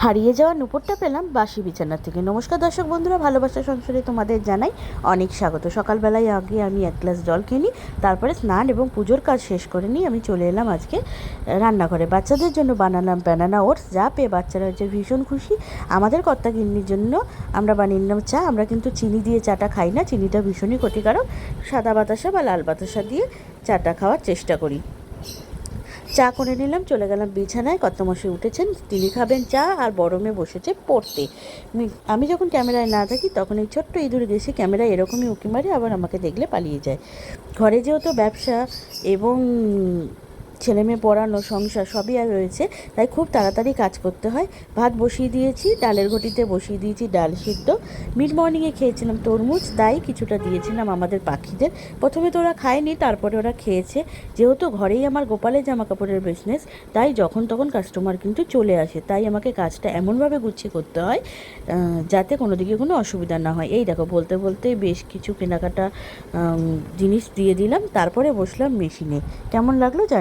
হারিয়ে যাওয়া নুপুরটা পেলাম বাসি বিছানা থেকে। নমস্কার দর্শক বন্ধুরা, ভালোবাসা সংসারে তোমাদের জানাই অনেক স্বাগত। সকালবেলায় আগে আমি এক গ্লাস জল কিনি, তারপরে স্নান এবং পুজোর কাজ শেষ করে নিই আমি চলে এলাম আজকে রান্নাঘরে। বাচ্চাদের জন্য বানালাম ব্যানানা ওটস, যা পেয়ে বাচ্চারা হচ্ছে ভীষণ খুশি। আমাদের কর্তা গিন্নির জন্য আমরা বানিয়ে নিলাম চা। আমরা কিন্তু চিনি দিয়ে চাটা খাই না, চিনিটা ভীষণই ক্ষতিকারক। সাদা বাতাসা বা লাল বাতাসা দিয়ে চাটা খাওয়ার চেষ্টা করি। চা করে নিলাম, চলে গেলাম বিছানায়। কর্তামশাই উঠেছেন, তিনি খাবেন চা, আর বড় মেয়ে বসেছে পড়তে। আমি যখন ক্যামেরায় না থাকি তখন এই ছোট্ট ইঁদুর এসে ক্যামেরায় এরকমই উঁকি মারে, আবার আমাকে দেখলে পালিয়ে যায়। ঘরে যেহেতু ব্যবসা এবং ছেলে মেয়ে পড়ানো, সংসার সবই আর রয়েছে, তাই খুব তাড়াতাড়ি কাজ করতে হয়। ভাত বসিয়ে দিয়েছি, ডালের ঘটিতে বসিয়ে দিয়েছি ডাল সিদ্ধ। মিড মর্নিংয়ে খেয়েছিলাম তরমুজ, তাই কিছুটা দিয়েছিলাম আমাদের পাখিদের। প্রথমে তো ওরা খায়নি, তারপরে ওরা খেয়েছে। যেহেতু ঘরেই আমার গোপালের জামা কাপড়ের বিজনেস, তাই যখন তখন কাস্টমার কিন্তু চলে আসে, তাই আমাকে কাজটা এমনভাবে গুছিয়ে করতে হয় যাতে কোনো দিকে কোনো অসুবিধা না হয়। এই দেখো, বলতে বলতে বেশ কিছু কেনাকাটা জিনিস দিয়ে দিলাম, তারপরে বসলাম মেশিনে। কেমন লাগলো জানি।